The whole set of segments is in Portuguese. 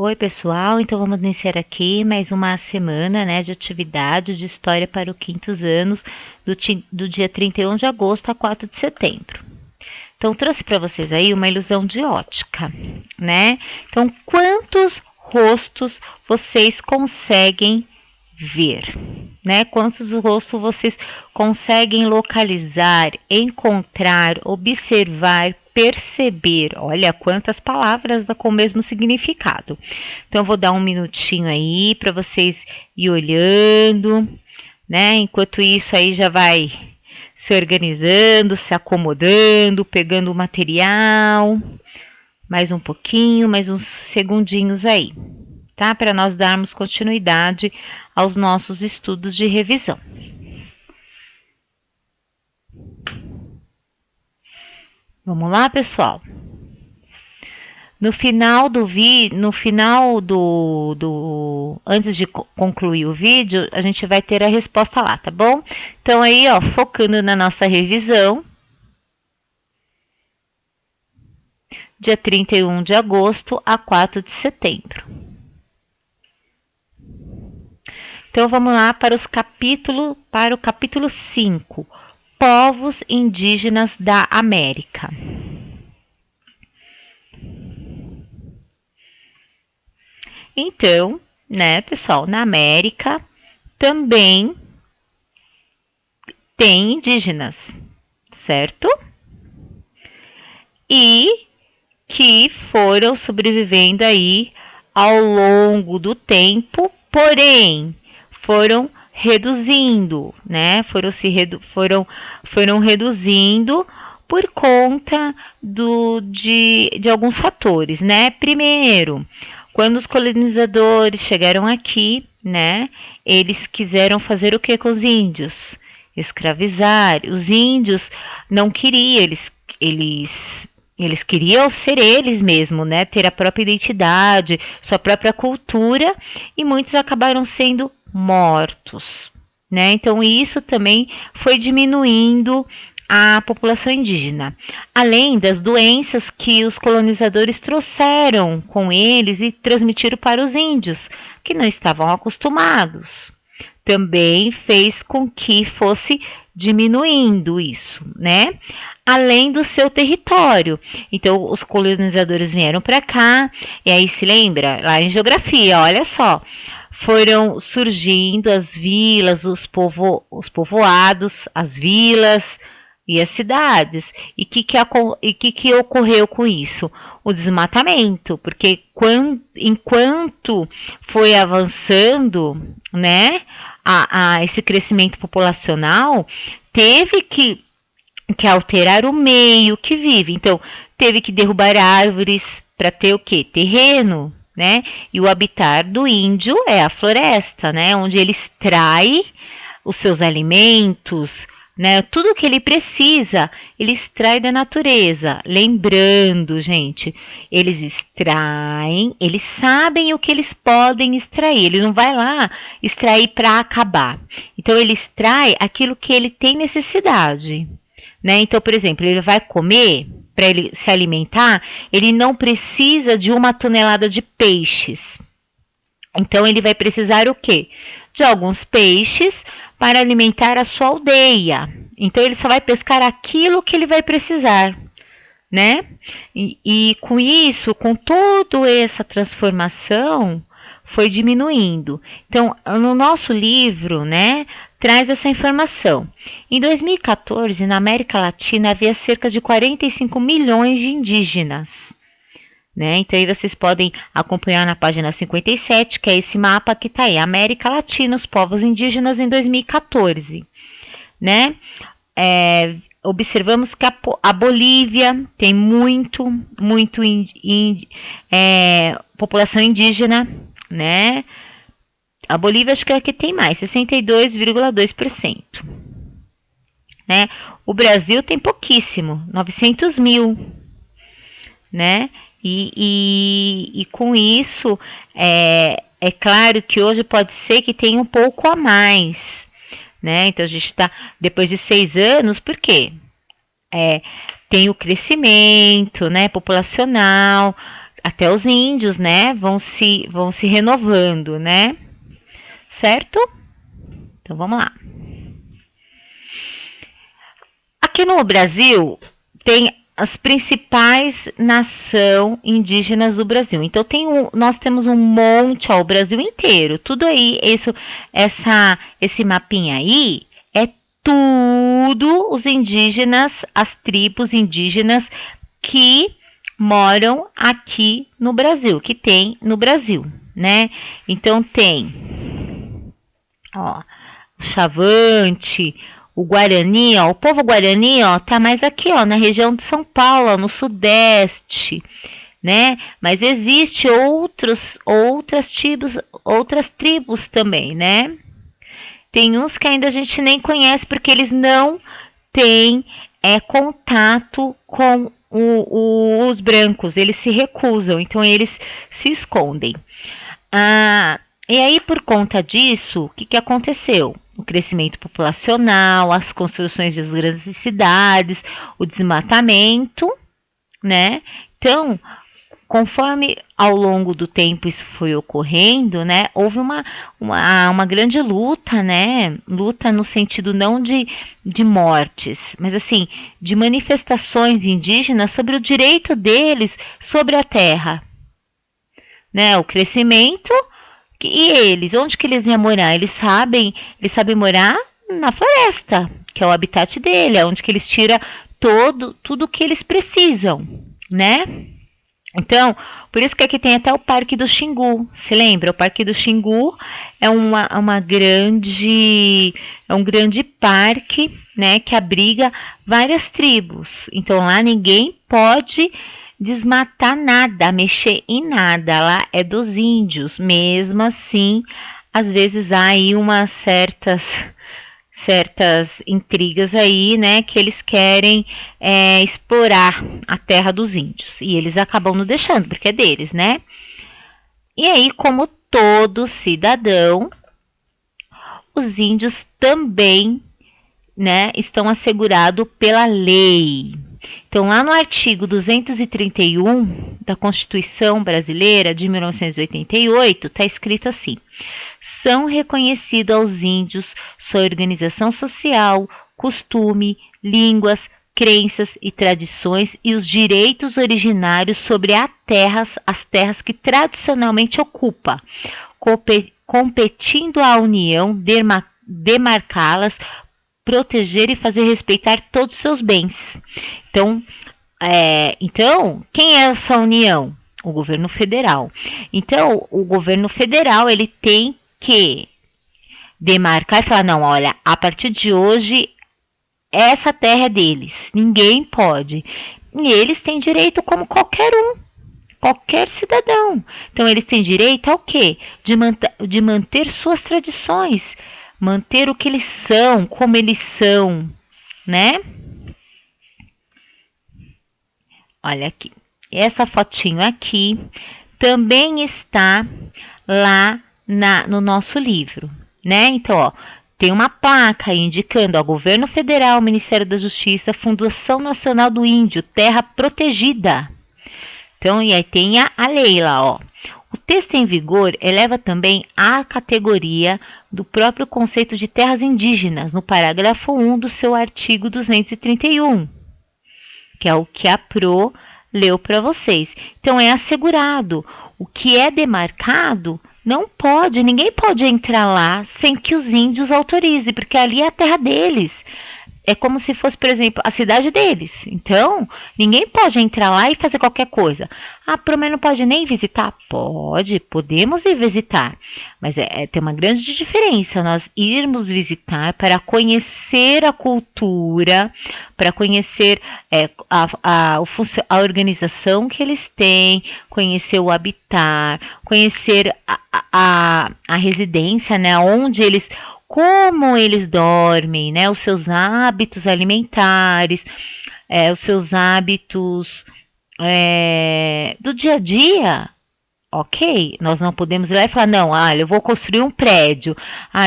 Oi, pessoal, então vamos iniciar aqui mais uma semana, né, de atividade de história para os quintos anos, do dia 31 de agosto a 4 de setembro. Então, trouxe para vocês aí uma ilusão de ótica, né? Então, quantos rostos vocês conseguem ver, né? Quantos rostos vocês conseguem localizar, encontrar, observar, perceber? Olha quantas palavras com o mesmo significado. Então, eu vou dar um minutinho aí para vocês ir olhando, né? Enquanto isso aí já vai se organizando, se acomodando, pegando o material. Mais um pouquinho, mais uns segundinhos aí, tá? Para nós darmos continuidade aos nossos estudos de revisão. Vamos lá, pessoal? No final antes de concluir o vídeo, a gente vai ter a resposta lá, tá bom? Então aí, ó, focando na nossa revisão, dia 31 de agosto a 4 de setembro. Então vamos lá para o capítulo 5, povos indígenas da América. Então, né, pessoal, na América também tem indígenas, certo? E que foram sobrevivendo aí ao longo do porém foram reduzindo, né? Foram reduzindo por conta de alguns fatores, né? Primeiro, quando os colonizadores chegaram aqui, né? Eles quiseram fazer o que com os índios? Escravizar. Os índios não queriam, eles queriam ser eles mesmos, né? Ter a própria identidade, sua própria cultura, e muitos acabaram sendo mortos, né? Então isso também foi diminuindo a população indígena, além das doenças que os colonizadores trouxeram com eles e transmitiram para os índios, que não estavam acostumados. Também fez com que fosse diminuindo isso, né? Além do seu território. Então, os colonizadores vieram para cá, e aí se lembra, lá em geografia, olha só, foram surgindo as vilas, os povoados, as vilas e as cidades. E o que ocorreu com isso? O desmatamento, porque enquanto foi avançando, né, esse crescimento populacional, teve que alterar o meio que vive. Então, teve que derrubar árvores para ter o quê? Terreno, né? E o habitat do índio é a floresta, né? Onde ele extrai os seus alimentos, né? Tudo que ele precisa, ele extrai da natureza. Lembrando, gente, eles extraem, eles sabem o que eles podem extrair. Ele não vai lá extrair para acabar. Então, ele extrai aquilo que ele tem necessidade, né? Então, por exemplo, ele vai comer, para ele se alimentar, ele não precisa de 1 tonelada de peixes. Então, ele vai precisar o quê? De alguns peixes para alimentar a sua aldeia. Então, ele só vai pescar aquilo que ele vai precisar, né? E com isso, com toda essa transformação, foi diminuindo. Então, no nosso livro, né, traz essa informação. Em 2014, na América Latina, havia cerca de 45 milhões de indígenas, né? Então, aí vocês podem acompanhar na página 57, que é esse mapa que está aí, América Latina, os povos indígenas em 2014, né? Observamos que a Bolívia tem muito população indígena, né? A Bolívia acho que é a que tem mais, 62,2%. Né? O Brasil tem pouquíssimo, 900 mil. Né? E com isso, é claro que hoje pode ser que tenha um pouco a mais. Né? Então, a gente está, depois de 6 anos, por quê? Tem o crescimento, né, populacional, até os índios, né, vão se renovando, né? Certo? Então vamos lá. Aqui no Brasil tem as principais nações indígenas do Brasil. Então nós temos um monte, ó, o Brasil inteiro. Tudo aí, esse mapinha aí é tudo os indígenas, as tribos indígenas que moram aqui no Brasil, que tem no Brasil, né? Então tem, ó, o Chavante, o Guarani, ó, o povo Guarani, ó, tá mais aqui, ó, na região de São Paulo, ó, no Sudeste, né? Mas existe outras tribos também, né? Tem uns que ainda a gente nem conhece porque eles não têm contato com os brancos, eles se recusam, então eles se escondem. E aí, por conta disso, o que aconteceu? O crescimento populacional, as construções das grandes cidades, o desmatamento, né? Então, conforme ao longo do tempo isso foi ocorrendo, né, houve uma grande luta, né, luta no sentido não de mortes, mas assim, de manifestações indígenas sobre o direito deles sobre a terra, né, o crescimento, e eles, onde que eles iam morar? Eles sabem morar na floresta, que é o habitat dele, é onde que eles tiram tudo que eles precisam, né? Então, por isso que aqui tem até o Parque do Xingu. Se lembra? O Parque do Xingu é um grande parque, né, que abriga várias tribos. Então lá ninguém pode desmatar nada, mexer em nada. Lá é dos índios. Mesmo assim, às vezes há aí umas certas intrigas aí, né, que eles querem explorar a terra dos índios, e eles acabam não deixando, porque é deles, né? E aí, como todo cidadão, os índios também, né, estão assegurados pela lei. Então, lá no artigo 231 da Constituição Brasileira de 1988, está escrito assim: são reconhecidos aos índios sua organização social, costume, línguas, crenças e tradições e os direitos originários sobre as terras que tradicionalmente ocupa, competindo à União demarcá-las, proteger e fazer respeitar todos os seus bens. Então, quem é essa União? O governo federal. Então, o governo federal ele tem que demarcar e falar, não, olha, a partir de hoje essa terra é deles, ninguém pode. E eles têm direito como qualquer cidadão. Então eles têm direito ao quê? De manter suas tradições, manter o que eles são, como eles são, né? Olha aqui, essa fotinho aqui também está lá no nosso livro, né? Então, ó, tem uma placa aí indicando, ó, Governo Federal, Ministério da Justiça, Fundação Nacional do Índio, Terra Protegida. Então, e aí tem a lei lá, ó. O texto em vigor eleva também a categoria do próprio conceito de terras indígenas, no parágrafo 1 do seu artigo 231, que é o que a Pro leu para vocês. Então, é assegurado. O que é demarcado não pode, ninguém pode entrar lá sem que os índios autorizem, porque ali é a terra deles. É como se fosse, por exemplo, a cidade deles. Então, ninguém pode entrar lá e fazer qualquer coisa. Ah, pelo menos não pode nem visitar? Pode, podemos ir visitar. Mas tem uma grande diferença nós irmos visitar para conhecer a cultura, para conhecer a organização que eles têm, conhecer o habitat, conhecer a residência, né, onde eles... como eles dormem, né? Os seus hábitos alimentares, os seus hábitos do dia a dia. Ok, nós não podemos ir lá e falar, não, eu vou construir um prédio,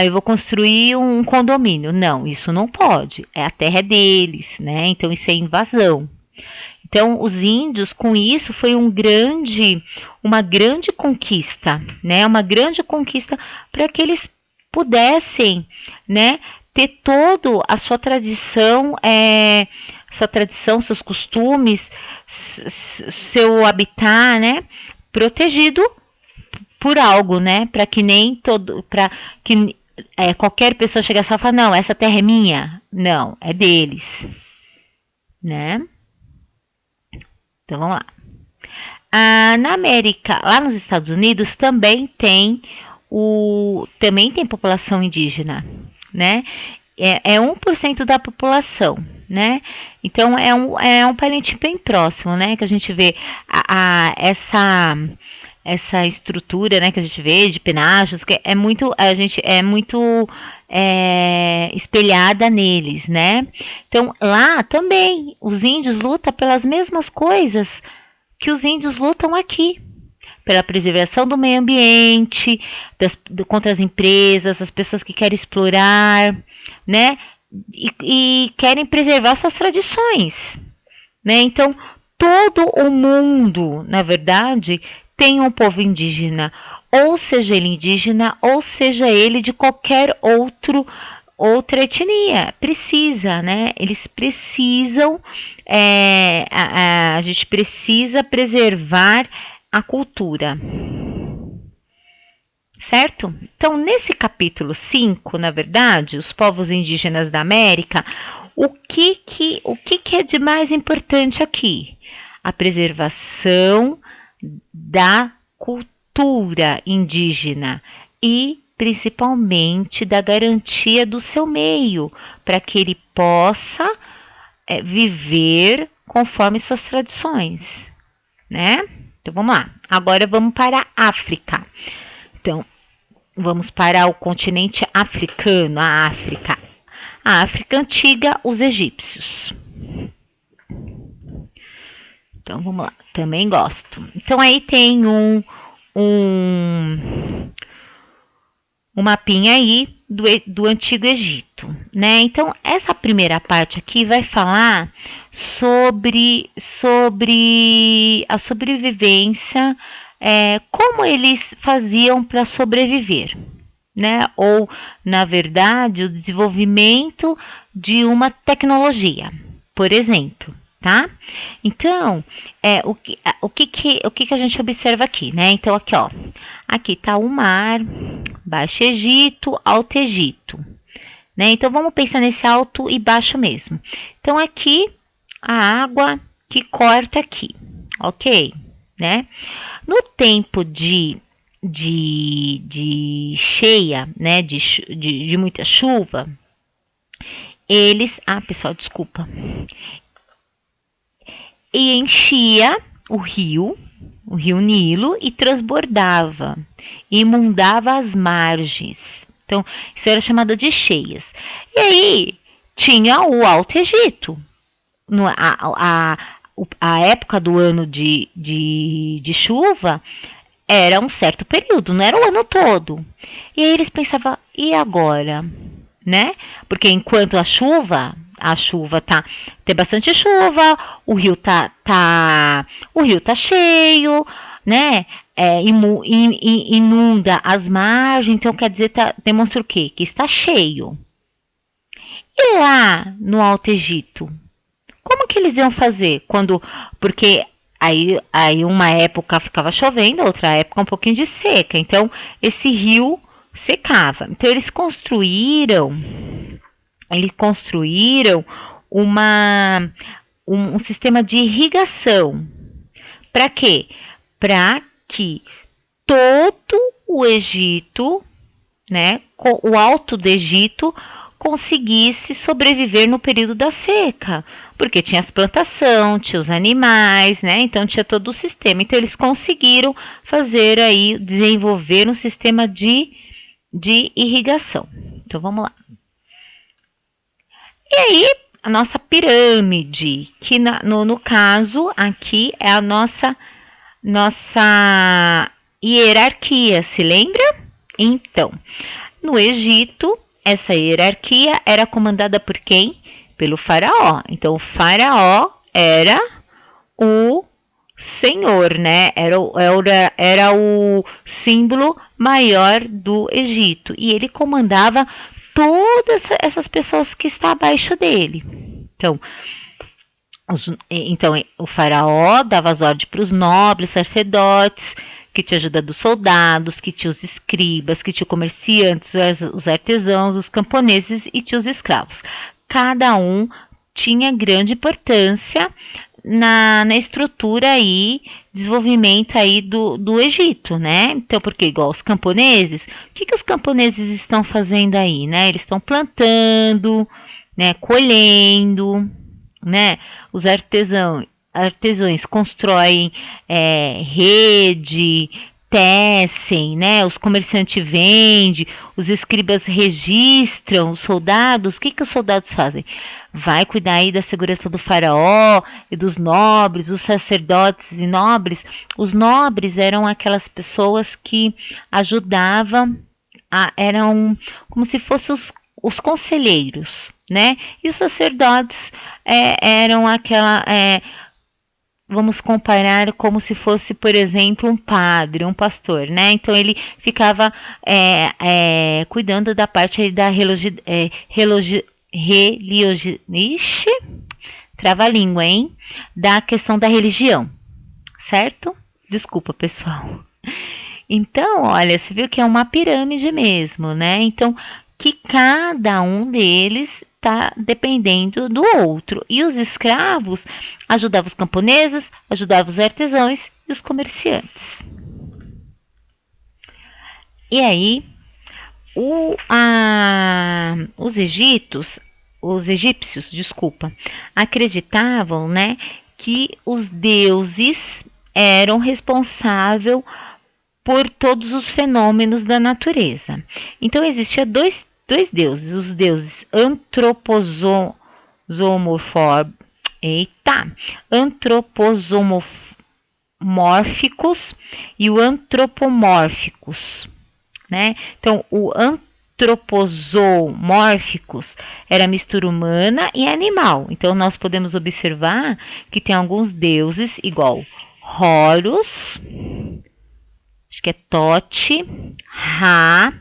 eu vou construir um condomínio. Não, isso não pode, a terra é deles, né? Então isso é invasão. Então, os índios, com isso, foi uma grande conquista, né? Uma grande conquista para que eles pudessem, né, ter toda a sua tradição, seus costumes, seu habitat, né, protegido por algo, né, para que qualquer pessoa chegasse e falar, não, essa terra é minha, não, é deles, né? Então vamos lá. Na América, lá nos Estados Unidos também tem população indígena, né? É 1% da população, né? Então é um parente bem próximo, né? Que a gente vê essa estrutura, né? Que a gente vê de penagens, que é muito espelhada neles, né? Então lá também os índios lutam pelas mesmas coisas que os índios lutam aqui, pela preservação do meio ambiente, contra as empresas, as pessoas que querem explorar, né? E querem preservar suas tradições, né? Então, todo o mundo, na verdade, tem um povo indígena, ou seja ele indígena, ou seja ele de qualquer outra etnia, precisa, né? Eles precisam, a gente precisa preservar a cultura, certo? Então, nesse capítulo 5, na verdade, os povos indígenas da América, o que é de mais importante aqui? A preservação da cultura indígena e principalmente da garantia do seu meio, para que ele possa viver conforme suas tradições, né? Então vamos lá. Agora vamos para a África. Então vamos para o continente africano, a África. A África antiga, os egípcios. Então vamos lá. Também gosto. Então aí tem um mapinha aí do Antigo Egito, né? Então, essa primeira parte aqui vai falar sobre a sobrevivência, como eles faziam para sobreviver, né? Ou, na verdade, o desenvolvimento de uma tecnologia, por exemplo, tá? Então, o que a gente observa aqui, né? Então, aqui, ó. Aqui tá o mar, Baixo Egito, Alto Egito, né? Então vamos pensar nesse alto e baixo mesmo. Então aqui a água que corta aqui, ok, né? No tempo de cheia, né? De muita chuva, pessoal, desculpa. E enchia o rio Nilo, e transbordava, e inundava as margens. Então, isso era chamado de cheias. E aí, tinha o Alto Egito. A época do ano de chuva era um certo período, não era o ano todo. E aí eles pensavam, e agora? Né? Porque enquanto tem bastante chuva, o rio tá cheio, né? Inunda as margens, então quer dizer, demonstra o quê? Que está cheio. E lá no Alto Egito, como que eles iam fazer? Porque aí uma época ficava chovendo, outra época um pouquinho de seca, então esse rio secava. Então eles construíram um sistema de irrigação. Para quê? Para que todo o Egito, né, o Alto do Egito, conseguisse sobreviver no período da seca, porque tinha as plantações, tinha os animais, né? Então tinha todo o sistema. Então eles conseguiram desenvolver um sistema de irrigação. Então vamos lá. E aí, a nossa pirâmide, que no caso aqui é a nossa hierarquia, se lembra? Então, no Egito, essa hierarquia era comandada por quem? Pelo faraó. Então, o faraó era o Senhor, né? Era o símbolo maior do Egito. E ele comandava todas essas pessoas que estão abaixo dele. Então, o faraó dava as ordens para os nobres, sacerdotes, que tinha ajuda dos soldados, que tinha os escribas, que tinha comerciantes, os artesãos, os camponeses e tinha os escravos. Cada um tinha grande importância na estrutura e desenvolvimento aí do Egito, né? Então, porque igual os camponeses, o que os camponeses estão fazendo aí, né? Eles estão plantando, né? Colhendo, né? Os artesãos constroem rede, tecem, né? Os comerciantes vendem, os escribas registram, os soldados, o que os soldados fazem? Vai cuidar aí da segurança do faraó e dos nobres, os sacerdotes e nobres. Os nobres eram aquelas pessoas que ajudavam, eram como se fossem os conselheiros, né? E os sacerdotes eram vamos comparar como se fosse, por exemplo, um padre, um pastor, né? Então ele ficava cuidando da parte aí da trava-língua, hein? Da questão da religião, certo? Desculpa, pessoal. Então, olha, você viu que é uma pirâmide mesmo, né? Então, que cada um deles está dependendo do outro. E os escravos ajudavam os camponeses, ajudavam os artesãos e os comerciantes. E aí, os egípcios, acreditavam, né, que os deuses eram responsáveis por todos os fenômenos da natureza. Então existia dois deuses, os deuses antropomórficos e o antropomórficos, né? Então o antroposomórficos era mistura humana e animal. Então nós podemos observar que tem alguns deuses igual Horus, acho que é Tote, Ra,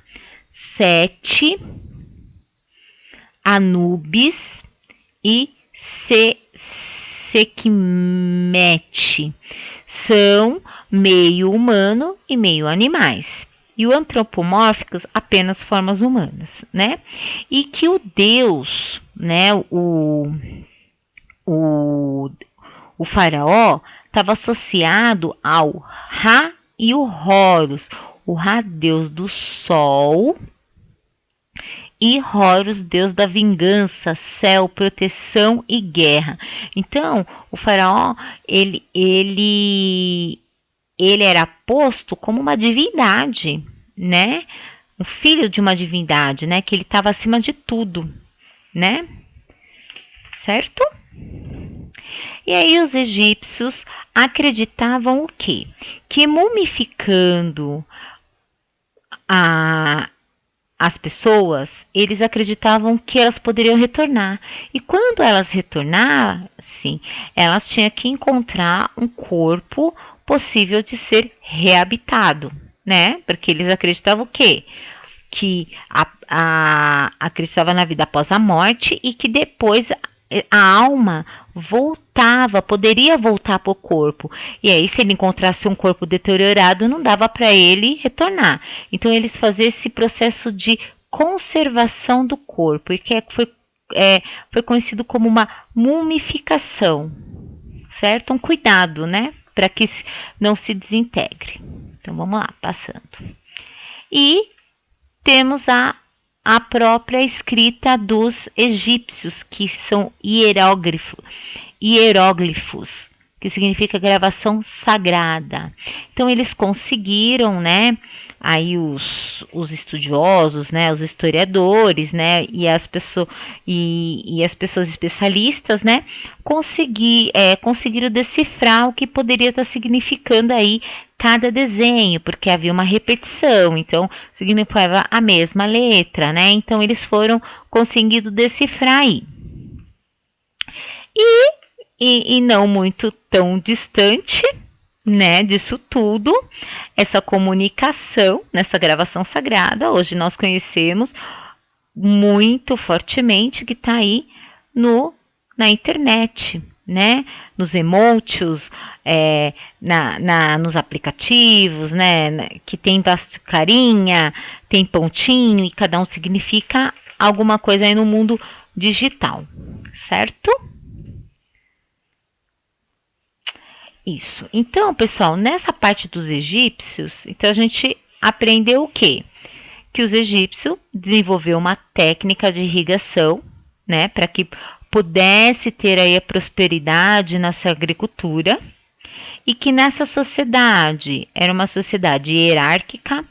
Sete, Anubis e Sekhmet. São meio humano e meio animais. E o antropomórficos apenas formas humanas, né? E que o Deus, né, o faraó estava associado ao Ra e o Horus. O Ra, deus do sol, e Horus, deus da vingança, céu, proteção e guerra. Então, o faraó, ele era posto como uma divindade, né? Um filho de uma divindade, né? Que ele estava acima de tudo, né? Certo? E aí os egípcios acreditavam o quê? Que mumificando as pessoas, eles acreditavam que elas poderiam retornar. E quando elas retornassem, elas tinham que encontrar um corpo possível de ser reabitado, né? Porque eles acreditavam o quê? Que acreditava na vida após a morte e que depois a alma poderia voltar para o corpo. E aí, se ele encontrasse um corpo deteriorado, não dava para ele retornar. Então, eles faziam esse processo de conservação do corpo, e que foi conhecido como uma mumificação, certo? Um cuidado, né? Para que não se desintegre. Então, vamos lá, passando. E temos a própria escrita dos egípcios, que são hieróglifos, que significa gravação sagrada. Então eles conseguiram, né, aí os estudiosos, né, os historiadores, né, e as pessoas especialistas, né, conseguiram decifrar o que poderia estar significando aí cada desenho, porque havia uma repetição, então significava a mesma letra, né? Então eles foram conseguindo decifrar aí. e não muito tão distante, né, disso tudo, essa comunicação nessa gravação sagrada, hoje nós conhecemos muito fortemente, que está aí na internet, né, nos emotes, nos aplicativos, né, que tem carinha, tem pontinho, e cada um significa alguma coisa aí no mundo digital, certo? Isso. Então, pessoal, nessa parte dos egípcios, então a gente aprendeu o quê? Que os egípcios desenvolveram uma técnica de irrigação, né, para que pudesse ter aí a prosperidade na sua agricultura, e que nessa sociedade, era uma sociedade hierárquica,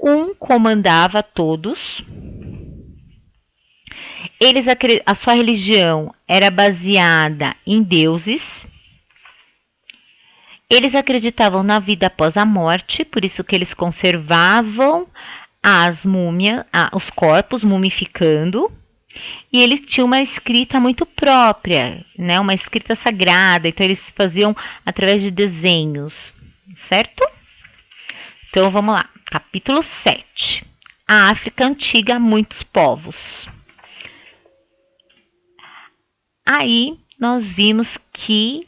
um comandava todos. A sua religião era baseada em deuses. Eles acreditavam na vida após a morte, por isso que eles conservavam as múmias, os corpos mumificando, e eles tinham uma escrita muito própria, né? Uma escrita sagrada, então eles faziam através de desenhos, certo? Então vamos lá, capítulo 7. A África Antiga, muitos povos. Aí nós vimos que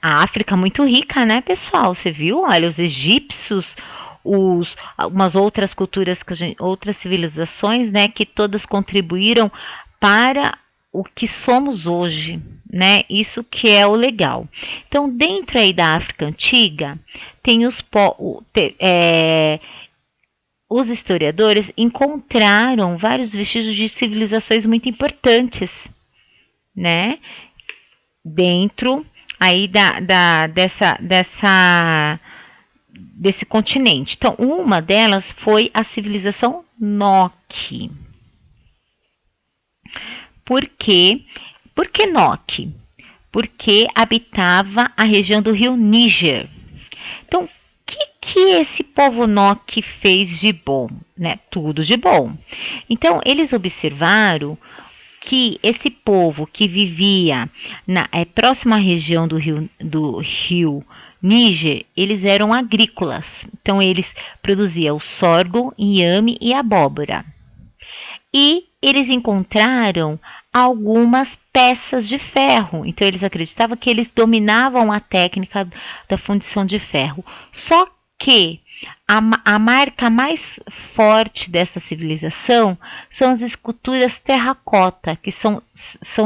a África muito rica, né, pessoal? Você viu? Olha, os egípcios, umas outras culturas, outras civilizações, né, que todas contribuíram para o que somos hoje, né? Isso que é o legal. Então, dentro aí da África Antiga, tem os historiadores encontraram vários vestígios de civilizações muito importantes, né? Dentro aí desse continente. Então, uma delas foi a civilização Nok. Por quê? Por que Nok? Porque habitava a região do rio Níger. Então, o que esse povo Nok fez de bom? Né? Tudo de bom. Então, eles observaram que esse povo que vivia na próxima região do rio Níger, eles eram agrícolas. Então, eles produziam sorgo, inhame e abóbora. E eles encontraram algumas peças de ferro. Então, eles acreditavam que eles dominavam a técnica da fundição de ferro. Só que a marca mais forte dessa civilização são as esculturas terracota, que são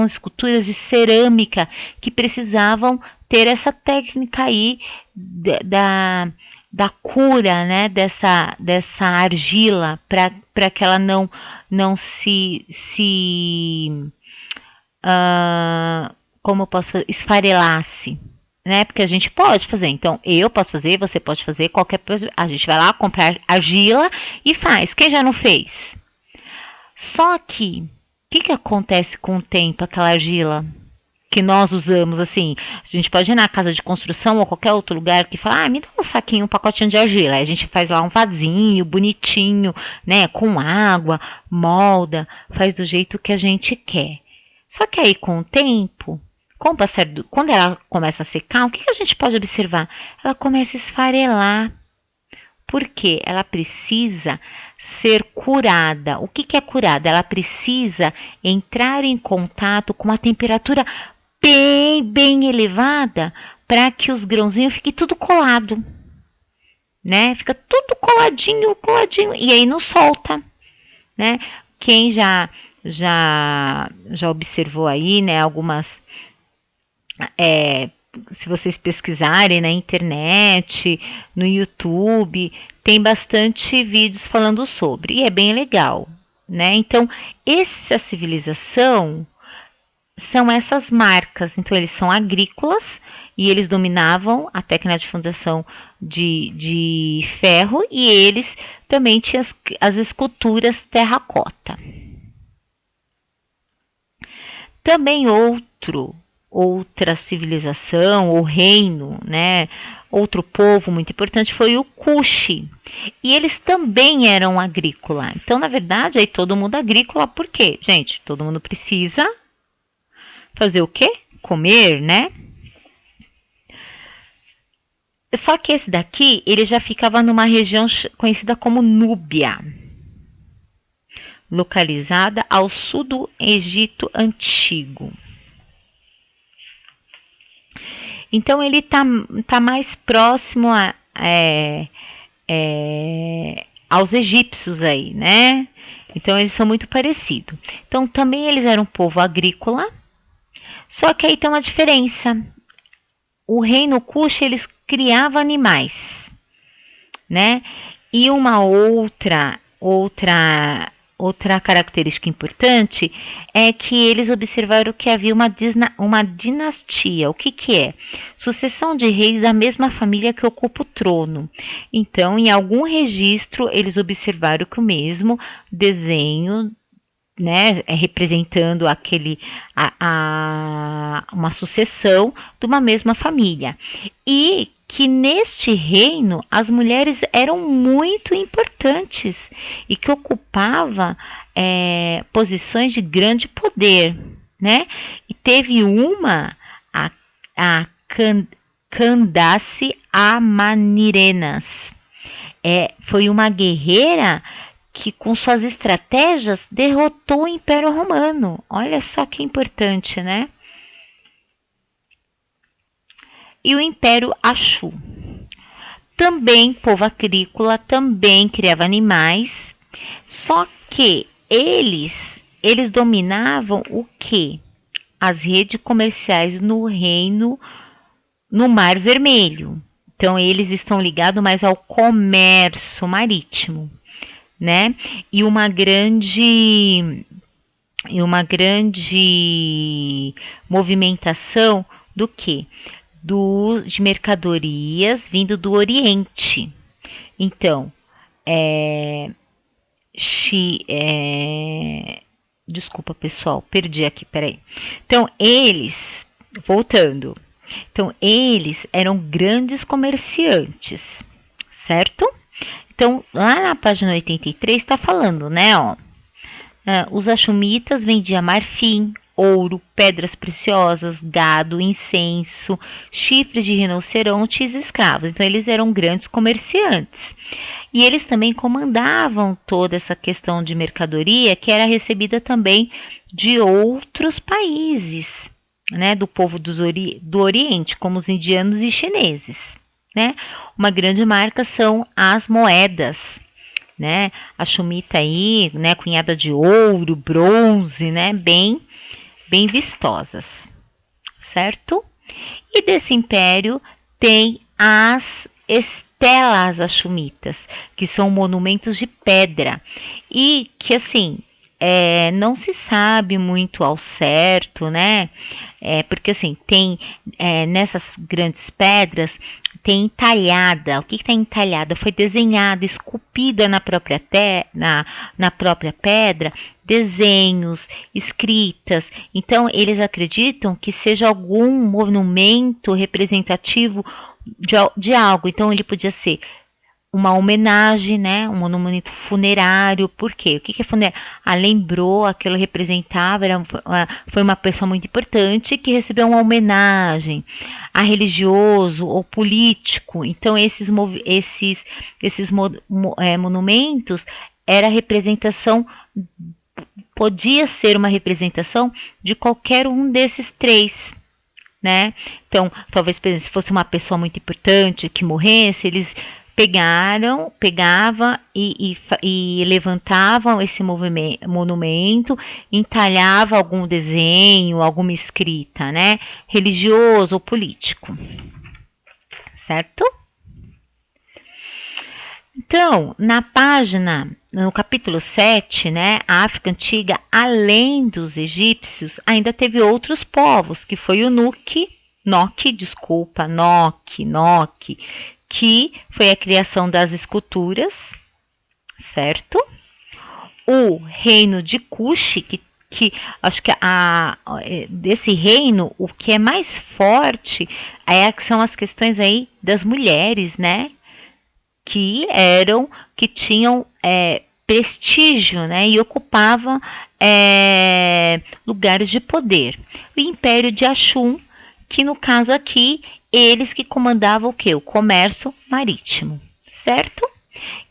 esculturas de cerâmica que precisavam ter essa técnica aí da cura, né, dessa argila, para que ela não se como eu posso fazer, esfarelasse, né? Porque a gente pode fazer. Então, eu posso fazer, você pode fazer, qualquer pessoa. A gente vai lá comprar argila e faz. Quem já não fez? Só que, o que acontece com o tempo, aquela argila que nós usamos, assim? A gente pode ir na casa de construção ou qualquer outro lugar que fala, me dá um saquinho, um pacotinho de argila. Aí a gente faz lá um vasinho bonitinho, né? Com água, molda, faz do jeito que a gente quer. Só que aí, com o tempo, quando ela começa a secar, o que a gente pode observar? Ela começa a esfarelar. Por quê? Ela precisa ser curada. O que é curada? Ela precisa entrar em contato com uma temperatura bem elevada para que os grãozinhos fiquem tudo colado, né? Fica tudo coladinho, e aí não solta, né? Quem já observou aí, né, algumas se vocês pesquisarem na internet, no YouTube, tem bastante vídeos falando sobre, e é bem legal, né? Então, essa civilização são essas marcas. Então, eles são agrícolas e eles dominavam a técnica de fundação de ferro, e eles também tinham as esculturas terracota. Também outra civilização ou reino, né? Outro povo muito importante foi o Kush. E eles também eram agrícola. Então, na verdade, aí todo mundo agrícola, por quê? Gente, todo mundo precisa fazer o quê? comer, né? Só que esse daqui, ele já ficava numa região conhecida como Núbia, localizada ao sul do Egito Antigo. Então, ele tá mais próximo aos egípcios aí, né? Então, eles são muito parecidos. Então, também eles eram um povo agrícola, só que aí tem uma diferença. O reino Kush, eles criavam animais, né? E uma outra característica importante é que eles observaram que havia uma dinastia. O que é? Sucessão de reis da mesma família que ocupa o trono. Então, em algum registro, eles observaram que o mesmo desenho, né, representando uma sucessão de uma mesma família. E que neste reino as mulheres eram muito importantes e que ocupavam posições de grande poder, né? E teve a Candace Amanirenas. Foi uma guerreira que com suas estratégias derrotou o Império Romano. Olha só que importante, né? E o Império Achu. Também povo agrícola, também criava animais, só que eles dominavam o quê? As redes comerciais no Mar Vermelho. Então, eles estão ligados mais ao comércio marítimo, né? E uma grande movimentação do quê? De mercadorias vindo do Oriente. Então, desculpa, pessoal, perdi aqui, peraí. Então, voltando. Então, eles eram grandes comerciantes, certo? Então, lá na página 83 está falando, né, os achumitas vendiam marfim, ouro, pedras preciosas, gado, incenso, chifres de rinocerontes e escravos. Então, eles eram grandes comerciantes. E eles também comandavam toda essa questão de mercadoria que era recebida também de outros países, né, do povo do Oriente, como os indianos e chineses, né? Uma grande marca são as moedas, né? A chumita aí, né, cunhada de ouro, bronze, né, bem vistosas, certo? E desse império tem as estelas achumitas, que são monumentos de pedra e que assim não se sabe muito ao certo, né? Porque assim tem nessas grandes pedras tem entalhada. O que está entalhada? Foi desenhada, esculpida na própria na própria pedra, desenhos, escritas. Então, eles acreditam que seja algum monumento representativo de algo. Então, ele podia ser uma homenagem, né? Um monumento funerário. Por quê? O que é funerário? Lembrou, aquilo representava, foi uma pessoa muito importante que recebeu uma homenagem a religioso ou político. Então, esses monumentos era representação, podia ser uma representação de qualquer um desses três, né? Então, talvez se fosse uma pessoa muito importante que morresse, eles pegavam e levantavam esse monumento, entalhava algum desenho, alguma escrita, né? Religioso ou político, certo? Então, no capítulo 7, né, a África Antiga, além dos egípcios, ainda teve outros povos, que foi o Noque, que foi a criação das esculturas, certo? O reino de Kush, que acho que desse reino, o que é mais forte são as questões aí das mulheres, né? Que tinham prestígio, né? E ocupavam lugares de poder. O Império de Axum, que no caso aqui, eles que comandavam o quê? O comércio marítimo, certo?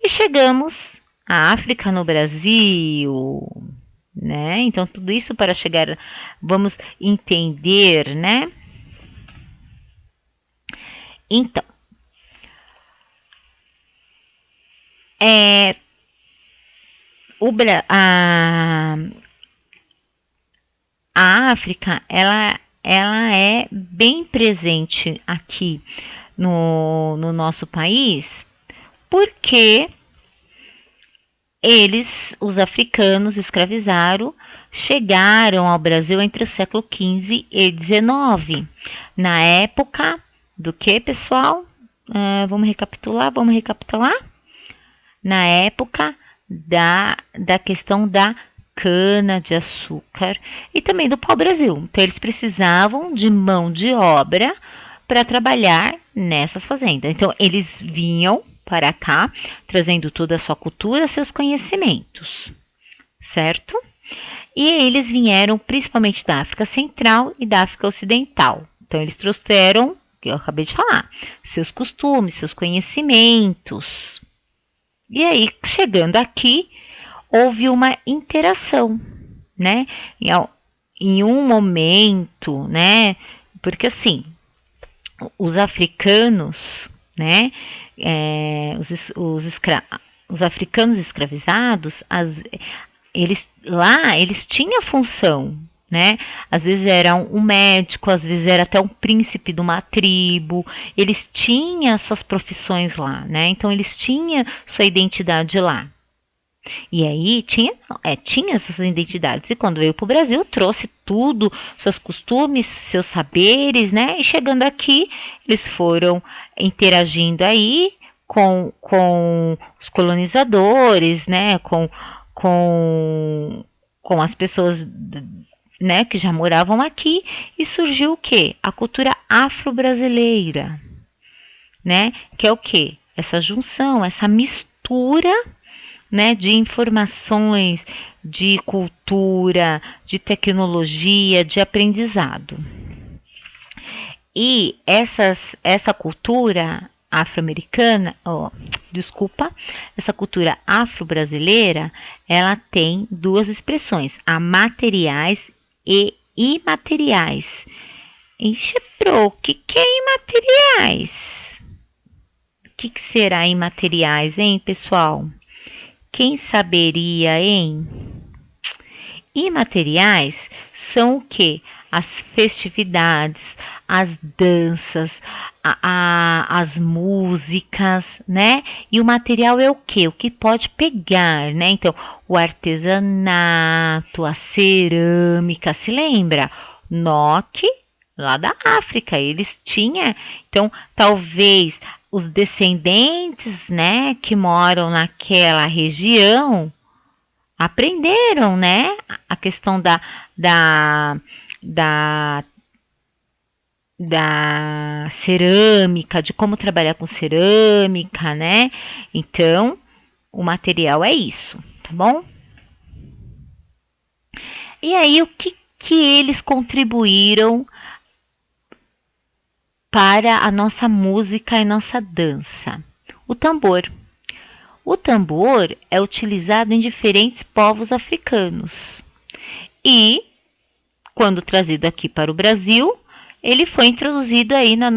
E chegamos à África no Brasil, né? Então, tudo isso para chegar, vamos entender, né? Então, a África, ela é bem presente aqui no nosso país, porque eles, os africanos escravizaram, chegaram ao Brasil entre o século XV e XIX. Na época do que, pessoal? Vamos recapitular? Na época da questão da cana-de-açúcar e também do pau-brasil. Então, eles precisavam de mão de obra para trabalhar nessas fazendas. Então, eles vinham para cá, trazendo toda a sua cultura, seus conhecimentos, certo? E eles vieram principalmente da África Central e da África Ocidental. Então, eles trouxeram, que eu acabei de falar, seus costumes, seus conhecimentos. E aí, chegando aqui, houve uma interação, né? Em um momento, né? Porque assim, os africanos, né? Os africanos escravizados, eles tinham função, né? Às vezes era um médico, às vezes era até um príncipe de uma tribo. Eles tinham suas profissões lá, né? Então eles tinham sua identidade lá. E aí tinha essas identidades. E quando veio para o Brasil, trouxe tudo, seus costumes, seus saberes, né? E chegando aqui, eles foram interagindo aí com os colonizadores, né? Com as pessoas, né, que já moravam aqui. E surgiu o quê? A cultura afro-brasileira, né? Que é o quê? Essa junção, essa mistura, né, de informações, de cultura, de tecnologia, de aprendizado. E essa cultura afro-americana, essa cultura afro-brasileira, ela tem duas expressões, a materiais e imateriais. Ixi, o que é imateriais? O que será imateriais, hein, pessoal? Quem saberia, hein? Imateriais são o quê? As festividades, as danças, as músicas, né? E o material é o quê? O que pode pegar, né? Então, o artesanato, a cerâmica, se lembra? Noque, lá da África, eles tinham. Então, talvez os descendentes, né, que moram naquela região, aprenderam, né, a questão da cerâmica, de como trabalhar com cerâmica, né? Então, o material é isso, tá bom? E aí, o que eles contribuíram para a nossa música e nossa dança? O tambor. O tambor é utilizado em diferentes povos africanos e, quando trazido aqui para o Brasil, ele foi introduzido aí nas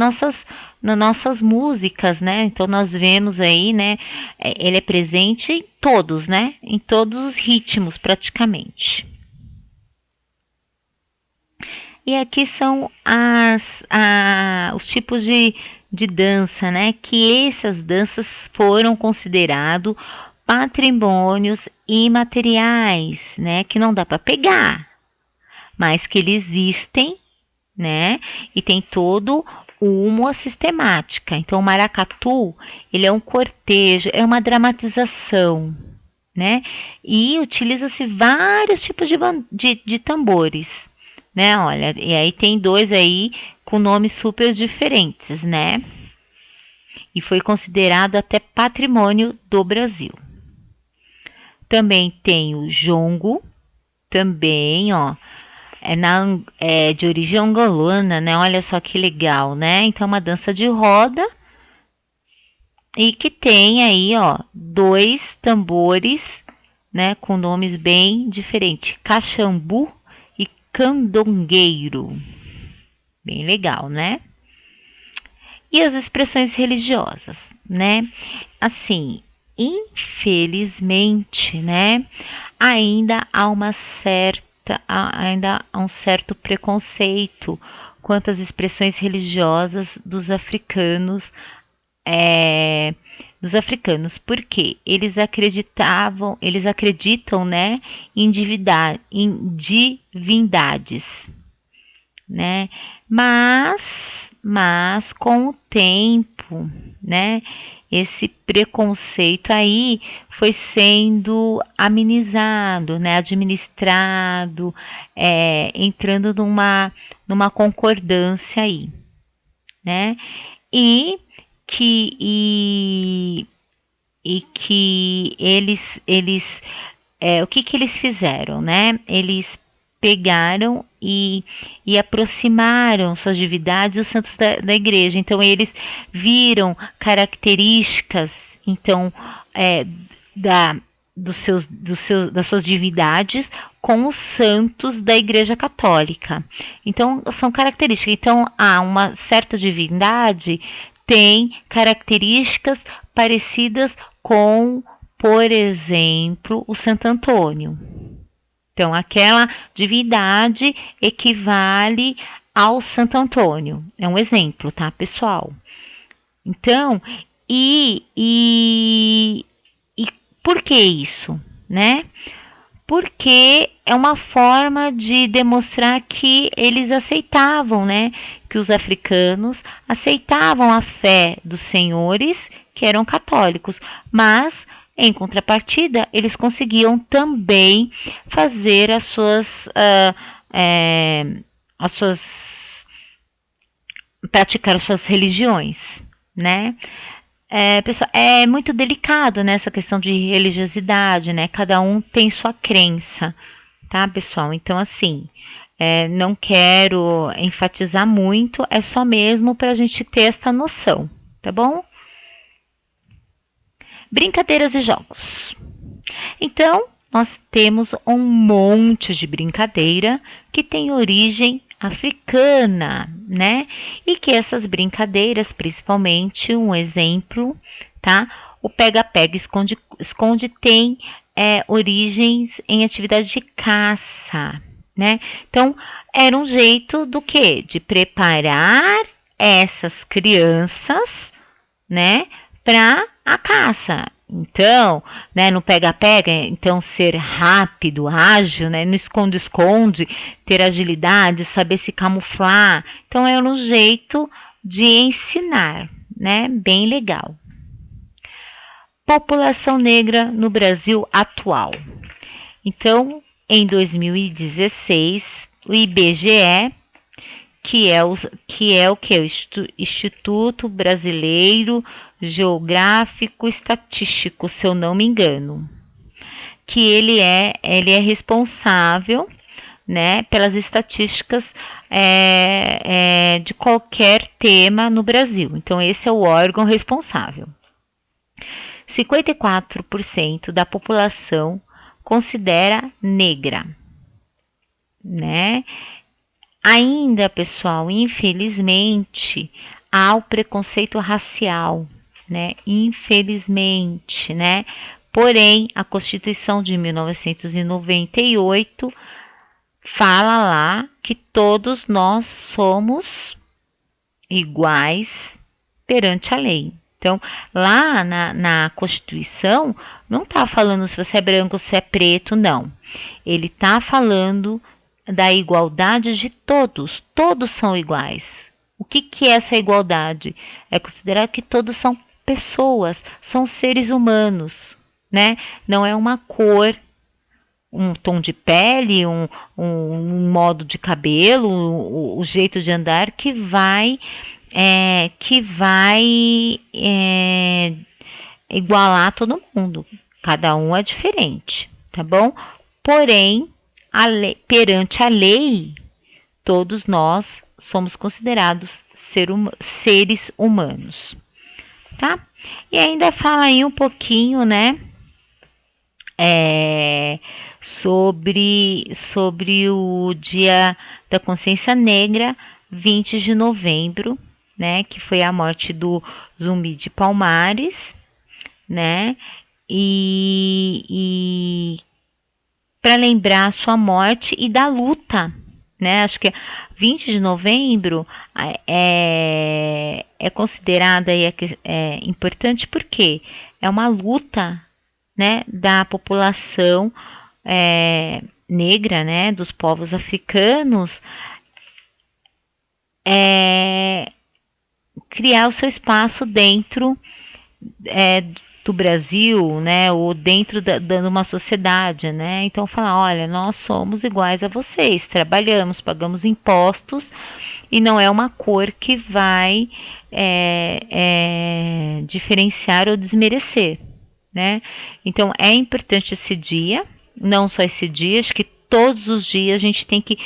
nossas músicas, né? Então nós vemos aí, né? Ele é presente em todos, né? Em todos os ritmos praticamente. E aqui são os tipos de dança, né? Que essas danças foram considerados patrimônios imateriais, né? Que não dá para pegar, mas que eles existem, né? E tem todo uma sistemática. Então, o maracatu, ele é um cortejo, é uma dramatização, né? E utiliza-se vários tipos de tambores, né? Olha, e aí tem dois aí com nomes super diferentes, né? E foi considerado até patrimônio do Brasil. Também tem o jongo, também, ó, é de origem angolana, né? Olha só que legal, né? Então, uma dança de roda e que tem aí, ó, dois tambores, né? Com nomes bem diferentes: caxambu e candongueiro. Bem legal, né? E as expressões religiosas, né? Assim, infelizmente, né? Ainda há um certo preconceito quanto às expressões religiosas porque eles acreditam, né, em divindades, né? Mas com o tempo, né, esse preconceito aí foi sendo amenizado, né, administrado, entrando numa concordância aí, né? E que eles o que eles fizeram, né? Eles pegaram e aproximaram suas divindades os santos da igreja. Então eles viram características, então, da das suas divindades com os santos da Igreja Católica. Então são características. Então há uma certa divindade tem características parecidas com, por exemplo, o Santo Antônio. Então, aquela divindade equivale ao Santo Antônio. É um exemplo, tá, pessoal? Então, e por que isso, né? Porque é uma forma de demonstrar que eles aceitavam, né? Que os africanos aceitavam a fé dos senhores que eram católicos, mas em contrapartida eles conseguiam também fazer as suas praticar as suas religiões, né? Pessoal, é muito delicado, né, essa questão de religiosidade, né? Cada um tem sua crença, tá, pessoal? Então, assim, não quero enfatizar muito, é só mesmo para a gente ter essa noção, tá bom? Brincadeiras e jogos. Então, nós temos um monte de brincadeira que tem origem africana, né? E que essas brincadeiras, principalmente um exemplo, tá? O pega-pega, esconde tem origens em atividade de caça, né? Então, era um jeito do quê? De preparar essas crianças, né, para a caça. Então, né, no pega-pega, então ser rápido, ágil, né, no esconde-esconde, ter agilidade, saber se camuflar. Então, é um jeito de ensinar, né, bem legal. População negra no Brasil atual. Então, em 2016, o IBGE, que é o Instituto Brasileiro Geográfico Estatístico, se eu não me engano, que ele é responsável, né, pelas estatísticas de qualquer tema no Brasil. Então, esse é o órgão responsável. 54% da população considera negra, né? Ainda, pessoal, infelizmente, há o preconceito racial, né? Infelizmente, né? Porém, a Constituição de 1998 fala lá que todos nós somos iguais perante a lei. Então, lá na Constituição, não está falando se você é branco ou se é preto, não. Ele está falando da igualdade de todos. Todos são iguais. O que é essa igualdade? É considerar que todos são pessoas, são seres humanos, né? Não é uma cor, um tom de pele, um modo de cabelo, o jeito de andar que vai igualar todo mundo. Cada um é diferente, tá bom? Porém, perante a lei, todos nós somos considerados seres humanos, tá? E ainda fala aí um pouquinho, né, sobre o Dia da Consciência Negra, 20 de novembro, né, que foi a morte do Zumbi de Palmares, né, e para lembrar a sua morte e da luta, né, acho que 20 de novembro é considerada e é importante porque é uma luta, né, da população negra, né, dos povos africanos, criar o seu espaço dentro do Brasil, né, ou dentro de uma sociedade, né, então falar, olha, nós somos iguais a vocês, trabalhamos, pagamos impostos e não é uma cor que vai diferenciar ou desmerecer, né, então é importante esse dia, não só esse dia, acho que todos os dias a gente tem que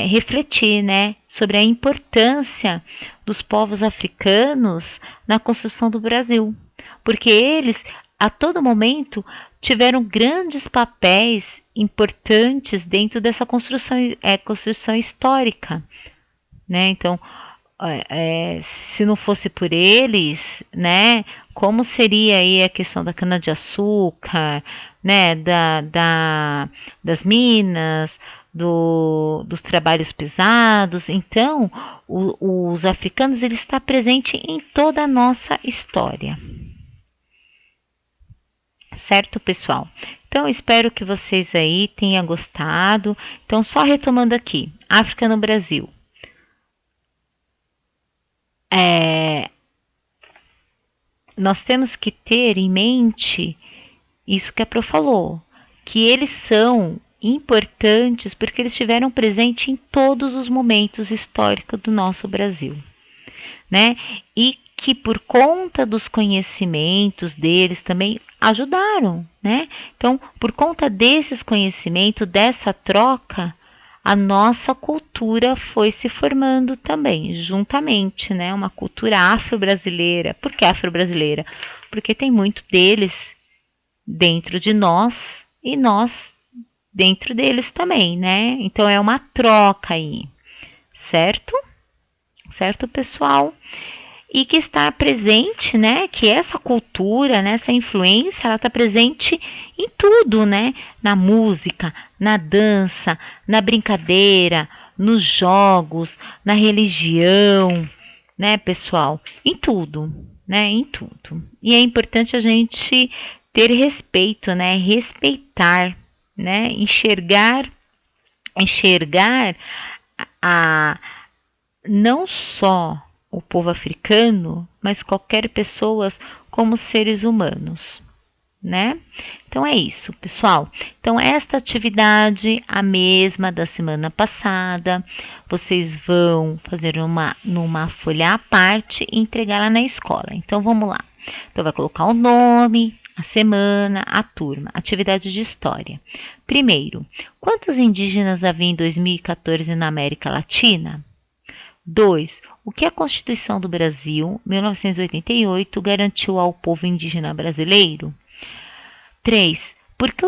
refletir, né, sobre a importância dos povos africanos na construção do Brasil, porque eles, a todo momento, tiveram grandes papéis importantes dentro dessa construção histórica, né? Então, se não fosse por eles, né, como seria aí a questão da cana-de-açúcar, né, das minas, dos trabalhos pesados. Então, os africanos, ele está presente em toda a nossa história. Certo, pessoal? Então, espero que vocês aí tenham gostado. Então, só retomando aqui, África no Brasil. Nós temos que ter em mente isso que a Pro falou, que eles são importantes porque eles estiveram presentes em todos os momentos históricos do nosso Brasil, né? E que por conta dos conhecimentos deles também ajudaram, né? Então, por conta desses conhecimentos, dessa troca, a nossa cultura foi se formando também, juntamente, né? Uma cultura afro-brasileira. Por que afro-brasileira? Porque tem muito deles dentro de nós e nós dentro deles também, né? Então é uma troca aí, certo? Certo, pessoal? E que está presente, né? Que essa cultura, né, essa influência, ela está presente em tudo, né? Na música, na dança, na brincadeira, nos jogos, na religião, né, pessoal? Em tudo, né? Em tudo. E é importante a gente ter respeito, né? Respeitar, né? Enxergar não só o povo africano, mas qualquer pessoa como seres humanos, né? Então é isso, pessoal. Então esta atividade, a mesma da semana passada, vocês vão fazer numa folha à parte e entregá-la na escola. Então vamos lá. Então vai colocar o nome, a semana, a turma, atividade de história. Primeiro, quantos indígenas havia em 2014 na América Latina? 2. O que a Constituição do Brasil, 1988, garantiu ao povo indígena brasileiro? 3. Por quem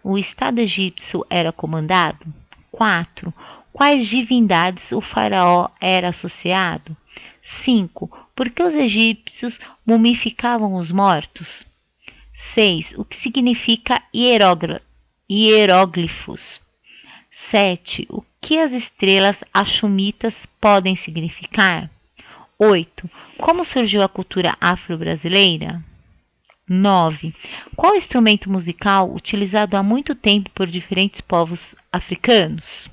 o Estado egípcio era comandado? 4. Quais divindades o faraó era associado? 5. Por que os egípcios mumificavam os mortos? 6. O que significa hieróglifos? 7. O que as estrelas achumitas podem significar? 8. Como surgiu a cultura afro-brasileira? 9. Qual instrumento musical utilizado há muito tempo por diferentes povos africanos?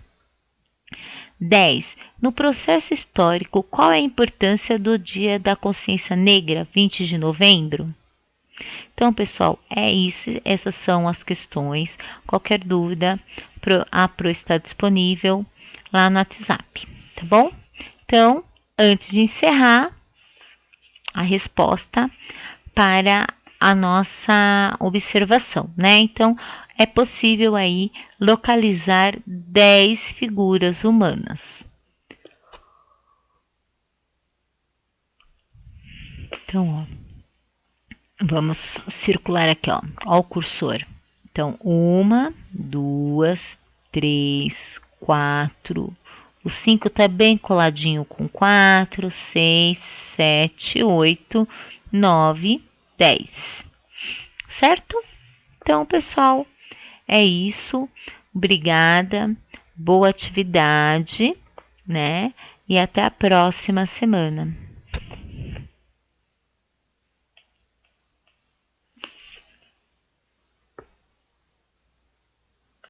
10. No processo histórico, qual é a importância do Dia da Consciência Negra, 20 de novembro? Então, pessoal, é isso. Essas são as questões. Qualquer dúvida, a Pro está disponível lá no WhatsApp, tá bom? Então, antes de encerrar, a resposta para a nossa observação, né? Então, é possível aí localizar 10 figuras humanas. Então, ó, vamos circular aqui, ó o cursor. Então, 1, 2, 3, 4. O 5 tá bem coladinho com 4, 6, 7, 8, 9, 10. Certo? Então, pessoal, é isso. Obrigada. Boa atividade, né? E até a próxima semana.